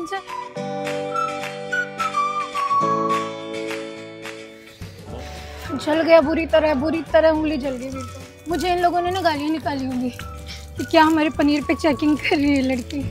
Tincture. जल गया बुरी तरह उंगली जल गई। बिल्कुल मुझे इन लोगों ने ना गालियाँ निकाली होंगी कि क्या हमारे पनीर पे चेकिंग कर रही है लड़की।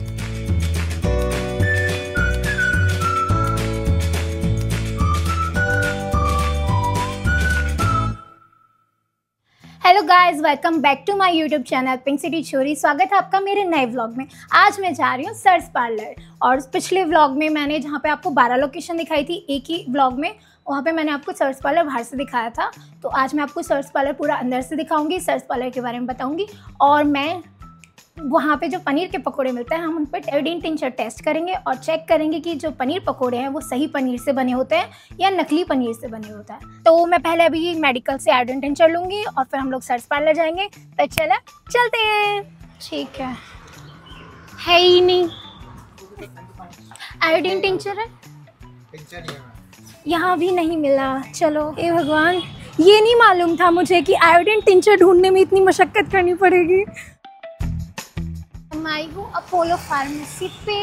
Hello guys, welcome back to my YouTube channel pink city छोरी। स्वागत है आपका मेरे नए व्लॉग में। आज मैं जा रही हूँ सर्स पार्लर। और पिछले व्लॉग में मैंने जहाँ पे आपको 12 लोकेशन दिखाई थी, एक ही व्लॉग में वहाँ पे मैंने आपको सर्स पार्लर बाहर से दिखाया था। तो आज मैं आपको सर्स पार्लर पूरा अंदर से दिखाऊंगी, सर्स पार्लर के बारे में बताऊँगी। और मैं वहाँ पे जो पनीर के पकोड़े मिलते हैं, हम उन पर आयोडीन टिंचर टेस्ट करेंगे और चेक करेंगे कि जो पनीर पकोड़े हैं वो सही पनीर से बने होते हैं या नकली पनीर से बने होता है। तो मैं पहले अभी मेडिकल से आयोडीन टिंचर लूँगी और फिर हम लोग सर्स पार्लर जाएंगे। तो चलते हैं। ठीक है ही नहीं, आयोडीन टिंचर है यहाँ भी नहीं मिला। चलो हे भगवान, ये नहीं मालूम था मुझे कि आयोडीन टिंचर ढूंढने में इतनी मशक्कत करनी पड़ेगी। आई हूँ अपोलो फार्मेसी पे।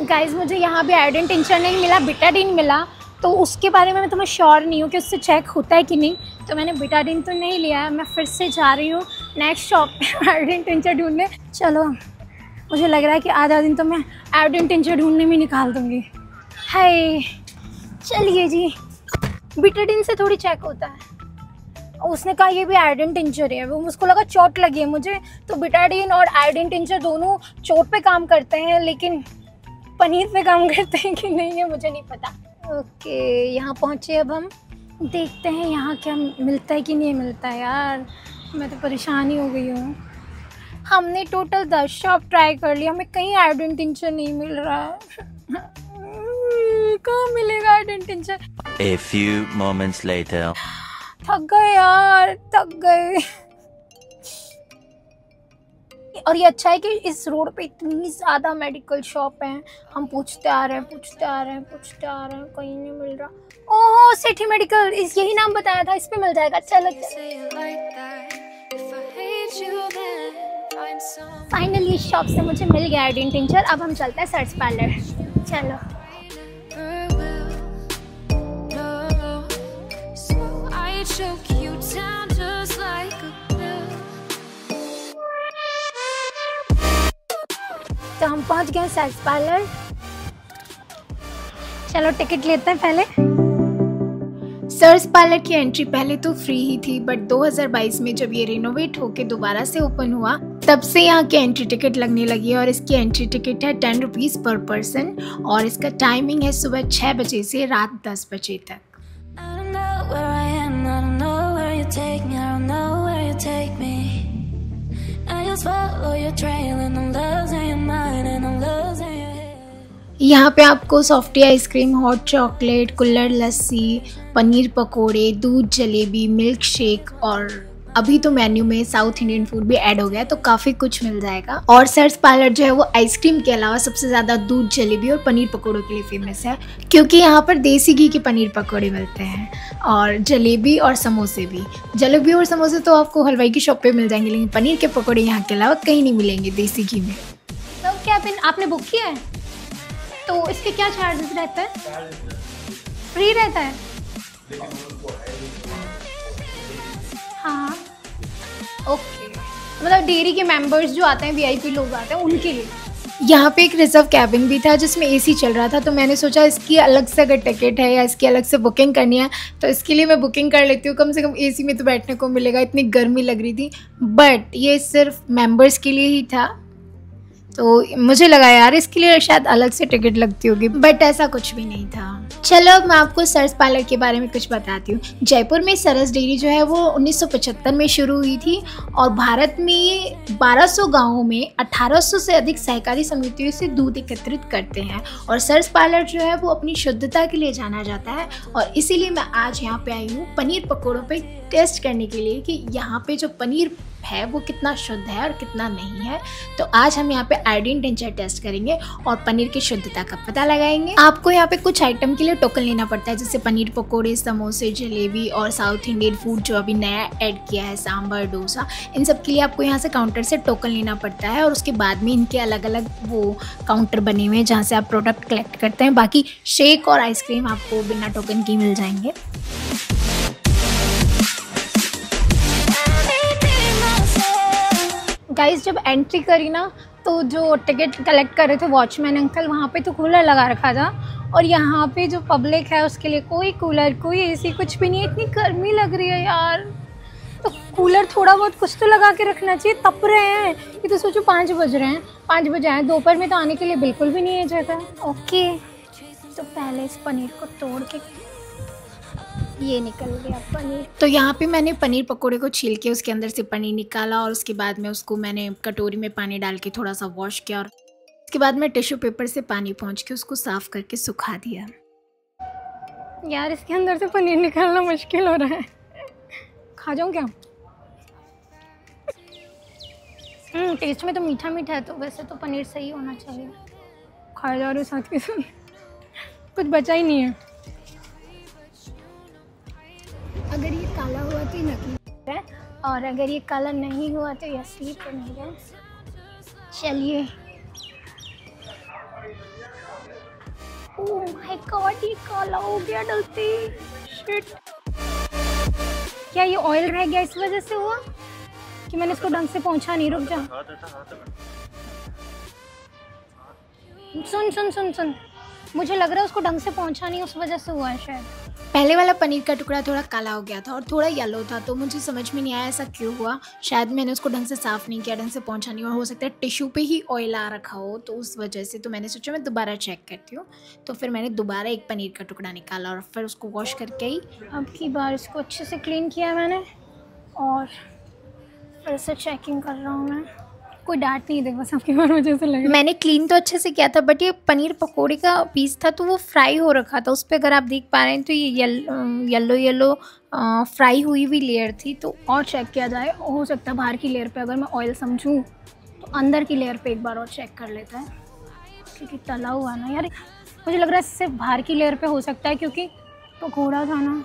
गाइज मुझे यहाँ भी आयोडीन टिंचर नहीं मिला, बिटाडीन मिला। तो उसके बारे में मैं तुम्हें श्योर नहीं हूँ कि उससे चेक होता है कि नहीं। तो मैंने बिटाडीन तो नहीं लिया है। मैं फिर से जा रही हूँ नेक्स्ट शॉप पे आयोडीन टिंचर ढूंढने। चलो, मुझे लग रहा है कि आधा दिन तो मैं आयोडीन टिंचर ढूंढने में निकाल दूँगी। हाय चलिए जी, बिटाडीन से थोड़ी चेक होता है। उसने कहा ये भी आयोडीन टिंचर है, वो उसको लगा चोट लगी है मुझे। तो बिटाडीन और आयोडीन टिंचर दोनों चोट पे काम करते हैं, लेकिन पनीर पे काम करते हैं कि नहीं है मुझे नहीं पता। ओके, यहाँ पहुँचे। अब हम देखते हैं यहाँ क्या मिलता है कि नहीं मिलता है। यार मैं तो परेशान ही हो गई हूँ। हमने टोटल 10 शॉप ट्राई कर लिया, हमें कहीं आयोडीन टिंचर नहीं मिल रहा है। कहाँ मिलेगा iodine tincture? A few moments later. थक गए यार, थक गए। और ये अच्छा है कि इस रोड पे इतनी ज़्यादा मेडिकल शॉप हैं। हम पूछते आ रहे हैं, कहीं नहीं मिल रहा। ओह सिटी मेडिकल, इस यही नाम बताया था, इस पे मिल जाएगा। चलो फाइनली इस शॉप से मुझे मिल गया आयोडीन टिंचर। अब हम चलते हैं सर्स पार्लर। चलो तो हम पहुंच गए सर्स पार्लर। चलो टिकट लेते हैं पहले। सर्स पार्लर की एंट्री पहले तो फ्री ही थी, बट 2022 में जब ये रिनोवेट होके दोबारा से ओपन हुआ, तब से यहाँ की एंट्री टिकट लगने लगी है। और इसकी एंट्री टिकट है 10 रुपीज़ पर पर्सन। और इसका टाइमिंग है सुबह 6 बजे से रात 10 बजे तक। यहाँ पे आपको सॉफ्टी आइसक्रीम, हॉट चॉकलेट, कुल्हड़ लस्सी, पनीर पकोड़े, दूध जलेबी, मिल्क शेक और अभी तो मेन्यू में साउथ इंडियन फूड भी ऐड हो गया है, तो काफ़ी कुछ मिल जाएगा। और सर्स पार्लर जो है वो आइसक्रीम के अलावा सबसे ज़्यादा दूध जलेबी और पनीर पकोड़ों के लिए फेमस है, क्योंकि यहाँ पर देसी घी के पनीर पकोड़े मिलते हैं। और जलेबी और समोसे भी। जलेबी और समोसे तो आपको हलवाई की शॉप पे मिल जाएंगे, लेकिन पनीर के पकोड़े यहाँ के अलावा कहीं नहीं मिलेंगे देसी घी में। तो क्या आपने बुक किया है? तो इसके क्या चार्जेस रहते हैं? फ्री रहता है? हाँ ओके, मतलब डेयरी के मेंबर्स जो आते हैं, वीआईपी लोग आते हैं, उनके लिए। यहाँ पे एक रिजर्व कैबिन भी था जिसमें एसी चल रहा था, तो मैंने सोचा इसकी अलग से अगर टिकट है या इसकी अलग से बुकिंग करनी है तो इसके लिए मैं बुकिंग कर लेती हूँ। कम से कम एसी में तो बैठने को मिलेगा, इतनी गर्मी लग रही थी। बट ये सिर्फ मेंबर्स के लिए ही था, तो मुझे लगा यार इसके लिए शायद अलग से टिकट लगती होगी, बट ऐसा कुछ भी नहीं था। चलो अब मैं आपको सर्स पार्लर के बारे में कुछ बताती हूँ। जयपुर में सरस डेयरी जो है वो 1975 में शुरू हुई थी और भारत में 1200 गाँवों में 1800 से अधिक सहकारी समितियों से दूध एकत्रित करते हैं। और सर्स पार्लर जो है वो अपनी शुद्धता के लिए जाना जाता है, और इसीलिए मैं आज यहाँ पे आई हूँ पनीर पकौड़ों पे टेस्ट करने के लिए कि यहाँ पे जो पनीर है वो कितना शुद्ध है और कितना नहीं है। तो आज हम यहाँ पे आयोडीन टिंचर टेस्ट करेंगे और पनीर की शुद्धता का पता लगाएंगे। आपको यहाँ पे कुछ आइटम के लिए टोकन लेना पड़ता है, जैसे पनीर पकोड़े, समोसे, जलेबी और साउथ इंडियन फूड जो अभी नया ऐड किया है, सांभर, डोसा, इन सब के लिए आपको यहाँ से काउंटर से टोकन लेना पड़ता है। और उसके बाद में इनके अलग अलग वो काउंटर बने हुए हैं जहाँ से आप प्रोडक्ट कलेक्ट करते हैं। बाकी शेक और आइसक्रीम आपको बिना टोकन के मिल जाएंगे। गाइस जब एंट्री करी ना तो जो टिकट कलेक्ट कर रहे थे वॉचमैन अंकल, वहाँ पे तो कूलर लगा रखा था और यहाँ पे जो पब्लिक है उसके लिए कोई कूलर, कोई एसी, कुछ भी नहीं है। इतनी गर्मी लग रही है यार, तो कूलर थोड़ा बहुत कुछ तो लगा के रखना चाहिए। तप रहे हैं ये तो, सोचो 5 बज रहे हैं, 5 बजे आए, दोपहर में तो आने के लिए बिल्कुल भी नहीं है जगह। ओके, तो पहले इस पनीर को तोड़ के, ये निकल गया पनीर। तो यहाँ पे मैंने पनीर पकोड़े को छील के उसके अंदर से पनीर निकाला और उसके बाद में उसको मैंने कटोरी में पानी डाल के थोड़ा सा वॉश किया और उसके बाद में टिश्यू पेपर से पानी पोंछ के उसको साफ़ करके सुखा दिया। यार इसके अंदर से पनीर निकालना मुश्किल हो रहा है। खा जाऊँ क्या? टेस्ट में तो मीठा मीठा है, तो वैसे तो पनीर सही होना चाहिए। खाया जा रहे साथ के साथ, कुछ बचा ही नहीं है। अगर ये काला हुआ तो ये नकली है और अगर ये काला नहीं हुआ तो ये असली पनीर है। चलिए, ओह माय गॉड, ये काला हो गया डलते। शिट, क्या ये ऑयल रह गया इस वजह से हुआ कि मैंने इसको ढंग से पोंछा नहीं? रुक जा, सुन सुन सुन सुन, मुझे लग रहा है उसको ढंग से पोंछा नहीं, उस वजह से हुआ है शायद। पहले वाला पनीर का टुकड़ा थोड़ा काला हो गया था और थोड़ा येलो था, तो मुझे समझ में नहीं आया ऐसा क्यों हुआ। शायद मैंने उसको ढंग से साफ़ नहीं किया, ढंग से पोंछा नहीं, और हो सकता है टिश्यू पे ही ऑयल आ रखा हो, तो उस वजह से। तो मैंने सोचा मैं दोबारा चेक करती हूँ। तो फिर मैंने दोबारा एक पनीर का टुकड़ा निकाला और फिर उसको वॉश करके ही अब की बार इसको अच्छे से क्लीन किया मैंने और फिर से चेकिंग कर रहा हूँ मैं। कोई डांट नहीं दे, बस आपकी बार मुझे ऐसा लगा। मैंने क्लीन तो अच्छे से किया था, बट ये पनीर पकोड़े का पीस था तो वो फ्राई हो रखा था। उस पर अगर आप देख पा रहे हैं तो ये येलो फ्राई हुई हुई लेयर थी। तो और चेक किया जाए, हो सकता है बाहर की लेयर पे अगर मैं ऑयल समझूँ तो अंदर की लेयर पे एक बार और चेक कर लेता है, क्योंकि तला हुआ ना यार, मुझे लग रहा है सिर्फ बाहर की लेयर पे हो सकता है, क्योंकि पकोड़ा था ना,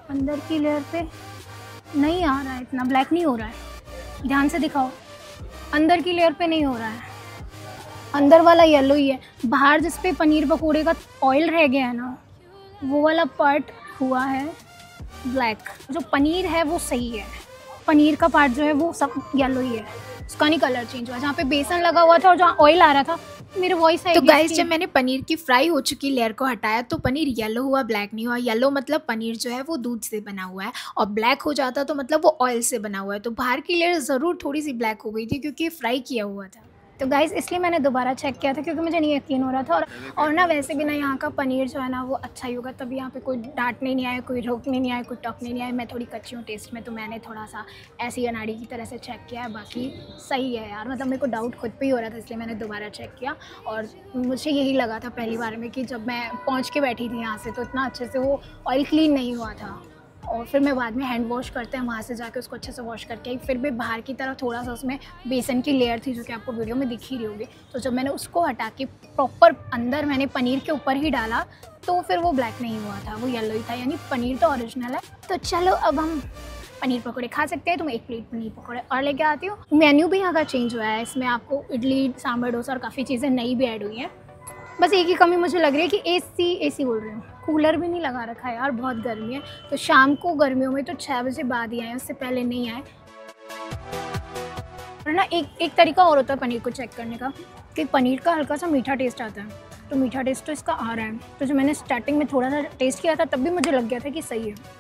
अंदर की लेयर पे नहीं आ रहा है, इतना ब्लैक नहीं हो रहा है। ध्यान से दिखाओ, अंदर की लेयर पे नहीं हो रहा है, अंदर वाला येलो ही है। बाहर जिस पे पनीर पकोड़े का ऑयल रह गया है ना, वो वाला पार्ट हुआ है ब्लैक। जो पनीर है वो सही है, पनीर का पार्ट जो है वो सब येलो ही है, उसका नहीं कलर चेंज हुआ। जहाँ पे बेसन लगा हुआ था और जहाँ ऑयल आ रहा था, मेरे वॉइस है। तो गाइस जब मैंने पनीर की फ्राई हो चुकी लेयर को हटाया तो पनीर येलो हुआ, ब्लैक नहीं हुआ। येलो मतलब पनीर जो है वो दूध से बना हुआ है और ब्लैक हो जाता तो मतलब वो ऑयल से बना हुआ है। तो बाहर की लेयर ज़रूर थोड़ी सी ब्लैक हो गई थी क्योंकि फ्राई किया हुआ था। तो गाइस इसलिए मैंने दोबारा चेक किया था, क्योंकि मुझे नहीं यकीन हो रहा था। और ना वैसे भी ना यहाँ का पनीर जो है ना वो अच्छा ही होगा, तभी यहाँ पे कोई डांटने नहीं आया, कोई रोकने नहीं आया, कोई टोकने नहीं आया। मैं थोड़ी कच्ची हूँ टेस्ट में, तो मैंने थोड़ा सा ऐसी अनाड़ी की तरह से चेक किया है। बाकी सही है यार, मतलब मेरे को डाउट खुद पे ही हो रहा था, इसलिए मैंने दोबारा चेक किया। और मुझे यही लगा था पहली बार में कि जब मैं पहुँच के बैठी थी यहाँ से, तो इतना अच्छे से वो ऑयल क्लीन नहीं हुआ था। और फिर मैं बाद में हैंड वॉश करते हैं, वहाँ से जाके उसको अच्छे से वॉश करके आई। फिर भी बाहर की तरफ थोड़ा सा उसमें बेसन की लेयर थी, जो कि आपको वीडियो में दिख ही रही होगी। तो जब मैंने उसको हटा के प्रॉपर अंदर मैंने पनीर के ऊपर ही डाला, तो फिर वो ब्लैक नहीं हुआ था, वो येलो ही था, यानी पनीर तो ओरिजिनल है। तो चलो अब हम पनीर पकौड़े खा सकते हैं। तो मैं एक प्लेट पनीर पकौड़े और लेके आती हूँ। मेन्यू भी यहाँ का चेंज हुआ है, इसमें आपको इडली, सांभर, डोसा और काफ़ी चीज़ें नई भी ऐड हुई हैं। बस एक ही कमी मुझे लग रही है कि एसी बोल रही हूँ, कूलर भी नहीं लगा रखा है यार, बहुत गर्मी है। तो शाम को गर्मियों में तो 6 बजे बाद ही आए, उससे पहले नहीं आए। और ना एक तरीका और होता है पनीर को चेक करने का, कि पनीर का हल्का सा मीठा टेस्ट आता है, तो मीठा टेस्ट तो इसका आ रहा है। तो जो मैंने स्टार्टिंग में थोड़ा सा टेस्ट किया था तब भी मुझे लग गया था कि सही है।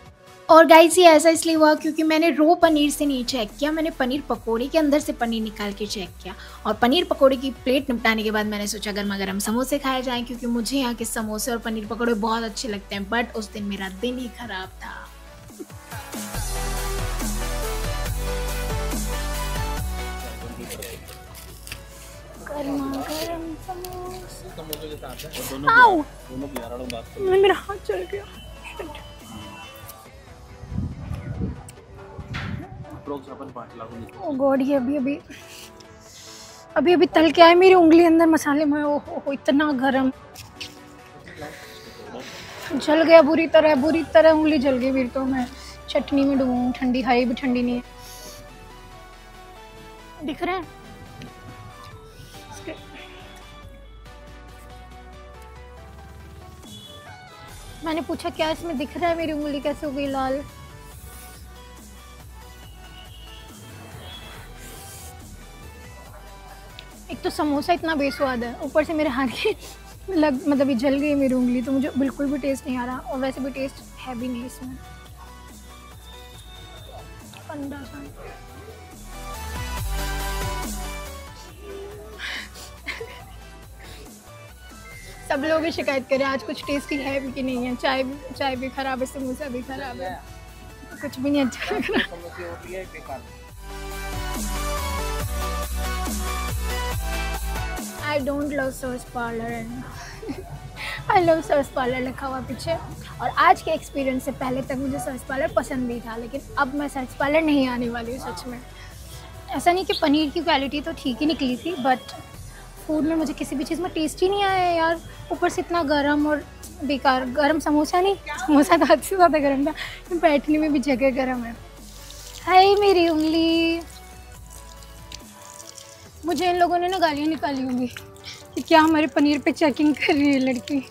और गाइस ये ऐसा इसलिए हुआ क्योंकि मैंने रो पनीर से नहीं चेक किया, मैंने पनीर पकोड़े के अंदर से पनीर निकाल के चेक किया। और पनीर पकोड़े की प्लेट निपटाने के बाद मैंने सोचा गर्मा गर्म समोसे खाए जाएं, क्योंकि मुझे यहाँ के समोसे और पनीर पकोड़े बहुत अच्छे लगते हैं। बट उस दिन मेरा दिन ही खराब था। गर्मा गर्म समोसे। आओ, मेरा हाथ चल गया। ओ गॉड, ये अभी तल के आए मेरी उंगली अंदर मसाले में। ओहो इतना गरम, जल गया बुरी तरह उंगली जल गई मेरी। तो मैं चटनी में डूबूं, ठंडी है भी ठंडी नहीं है। दिख रहा है मैंने पूछा क्या इसमें दिख रहा है, मेरी उंगली कैसे हो गई लाल। एक तो समोसा इतना बेस्वाद है, ऊपर से मेरे हाथ की मतलब ये जल गई मेरी उंगली, तो मुझे बिल्कुल भी टेस्ट नहीं आ रहा। और वैसे भी टेस्ट है भी नहीं इसमें। सब लोग भी शिकायत करें आज कुछ टेस्टी है भी कि नहीं है। चाय भी खराब है, समोसा भी खराब है, कुछ भी नहीं अच्छा लग रहा। I don't love search parlour, I love search parlour लिखा हुआ पीछे। और आज के एक्सपीरियंस से पहले तक मुझे सर्च पार्लर पसंद भी था, लेकिन अब मैं सर्च पार्लर नहीं आने वाली हूँ सच में। ऐसा नहीं कि पनीर की क्वालिटी तो ठीक ही निकली थी, बट फूड में मुझे किसी भी चीज़ में टेस्ट ही नहीं आया यार। ऊपर से इतना गर्म और बेकार। गर्म समोसा नहीं, समोसा तो हद से ज़्यादा गर्म था, बैठने में भी जगह गर्म है। हाय मेरी उंगली। मुझे इन लोगों ने ना गालियाँ निकाली होंगी कि क्या हमारे पनीर पे चेकिंग कर रही है लड़की।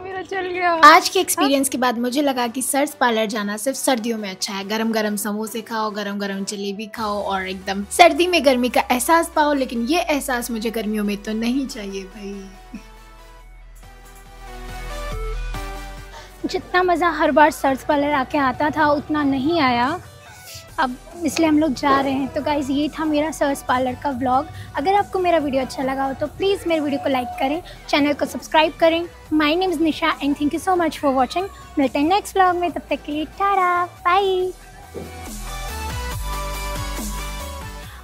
मेरा चल गया। आज के एक्सपीरियंस के बाद मुझे लगा कि सर्च पार्लर जाना सिर्फ सर्दियों में अच्छा है। गरम गरम समोसे खाओ, गरम गरम जलेबी खाओ और एकदम सर्दी में गर्मी का एहसास पाओ। लेकिन ये एहसास मुझे गर्मियों में तो नहीं चाहिए भाई। जितना मज़ा हर बार सर्च पार्लर आके आता था उतना नहीं आया अब, इसलिए हम लोग जा रहे हैं। तो गाइज़ ये था मेरा सर्च पार्लर का व्लॉग। अगर आपको मेरा वीडियो अच्छा लगा हो तो प्लीज़ मेरे वीडियो को लाइक करें, चैनल को सब्सक्राइब करें। My name is Nisha and thank you so much for watching. मिलते हैं नेक्स्ट व्लॉग में, तब तक के लिए टाटा बाय।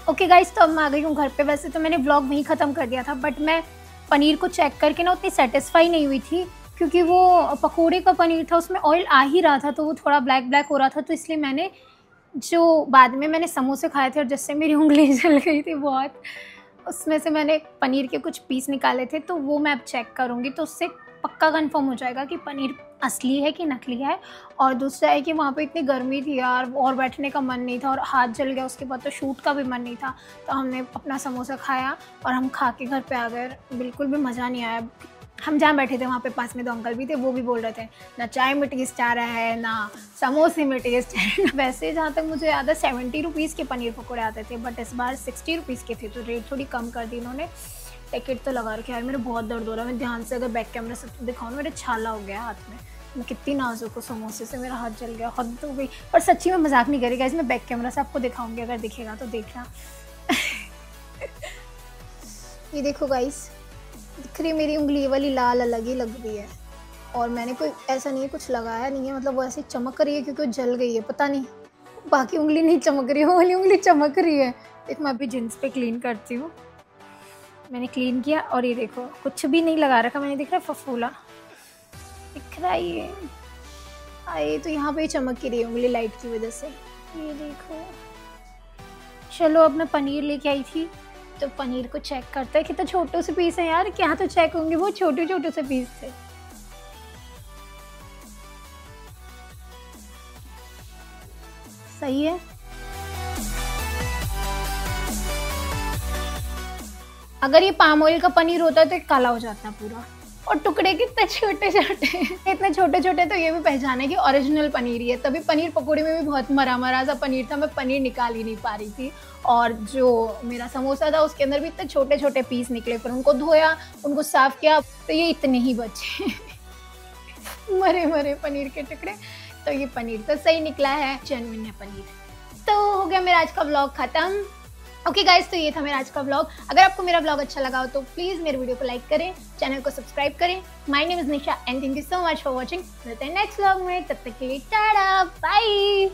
ओके गाइज़, तो अब मैं आ गई हूँ घर पे। वैसे तो मैंने व्लॉग वहीं ख़त्म कर दिया था, बट मैं पनीर को चेक करके ना उतनी सेटिस्फाई नहीं हुई थी, क्योंकि वो पकौड़े का पनीर था, उसमें ऑयल आ ही रहा था, तो वो थोड़ा ब्लैक हो रहा था। तो इसलिए मैंने जो बाद में मैंने समोसे खाए थे और जिससे मेरी उंगली जल गई थी बहुत, उसमें से मैंने पनीर के कुछ पीस निकाले थे, तो वो मैं अब चेक करूँगी, तो उससे पक्का कंफर्म हो जाएगा कि पनीर असली है कि नकली है। और दूसरा है कि वहाँ पे इतनी गर्मी थी यार, और बैठने का मन नहीं था और हाथ जल गया, उसके बाद तो शूट का भी मन नहीं था। तो हमने अपना समोसा खाया और हम खा के घर पे आ गए। बिल्कुल भी मज़ा नहीं आया। हम जहाँ बैठे थे वहाँ पे पास में दो अंकल भी थे, वो भी बोल रहे थे ना चाय में टेस्ट आ रहा है ना समोसे में टेस्ट है। वैसे जहाँ तक मुझे याद है 70 रुपीज़ के पनीर पकौड़े आते थे, बट इस बार 60 रुपीज़ के थे, तो रेट थोड़ी कम कर दी इन्होंने। टिकट तो लगा रखे यार, मेरे बहुत दर्द हो रहा है। मैं ध्यान से अगर बैक कैमरा से दिखाऊँ ना, मेरे छाला हो गया हाथ में। मैं कितनी नाजुक हूँ, समोसे से मेरा हाथ जल गया, हद हो गई। और सच्ची में मजाक नहीं करेगा, इसमें बैक कैमरा से आपको दिखाऊंगी, अगर दिखेगा तो देखना। ये देखो गाइस, दिख रही मेरी उंगली वाली लाल अलग ही लग रही है। और मैंने कोई ऐसा नहीं है, कुछ लगाया नहीं है, मतलब वो ऐसे चमक रही है क्योंकि वो जल गई है। पता नहीं बाकी उंगली नहीं चमक रही है, वो वाली उंगली चमक रही है। एक मैं अभी जींस पे क्लीन करती हूँ। मैंने क्लीन किया और ये देखो कुछ भी नहीं लगा रखा मैंने, दिख रहा है फफूला दिख रहा है ये। आए तो यहाँ पे चमक ही रही है उंगली लाइट की वजह से। ये देखो, चलो अब मैं पनीर लेके आई थी, तो पनीर को चेक करते हैं। कितने छोटे से पीस हैं यार, क्या तो चेक होंगे, वो छोटे छोटे से पीस थे। सही है। अगर ये पाम ऑयल का पनीर होता है तो काला हो जाता है पूरा। और टुकड़े कितने छोटे छोटे, इतने छोटे छोटे, तो ये भी पहचान है कि ओरिजिनल पनीर ही है। तभी पनीर पकौड़े में भी बहुत मरा मरा सा पनीर था, मैं पनीर निकाल ही नहीं पा रही थी। और जो मेरा समोसा था उसके अंदर भी इतने छोटे छोटे पीस निकले, पर उनको धोया, उनको साफ किया, तो ये इतने ही बचे। मरे मरे पनीर के टुकड़े। तो ये पनीर तो सही निकला है, जेन्युइन है पनीर। तो हो गया मेरा आज का व्लॉग खत्म। ओके गाइस, तो ये था मेरा आज का व्लॉग। अगर आपको मेरा व्लॉग अच्छा लगा हो तो प्लीज़ मेरे वीडियो को लाइक करें, चैनल को सब्सक्राइब करें। My name is Nisha and thank you so much for watching. मिलते हैं नेक्स्ट व्लॉग में, तब तक के लिए टाटा बाय।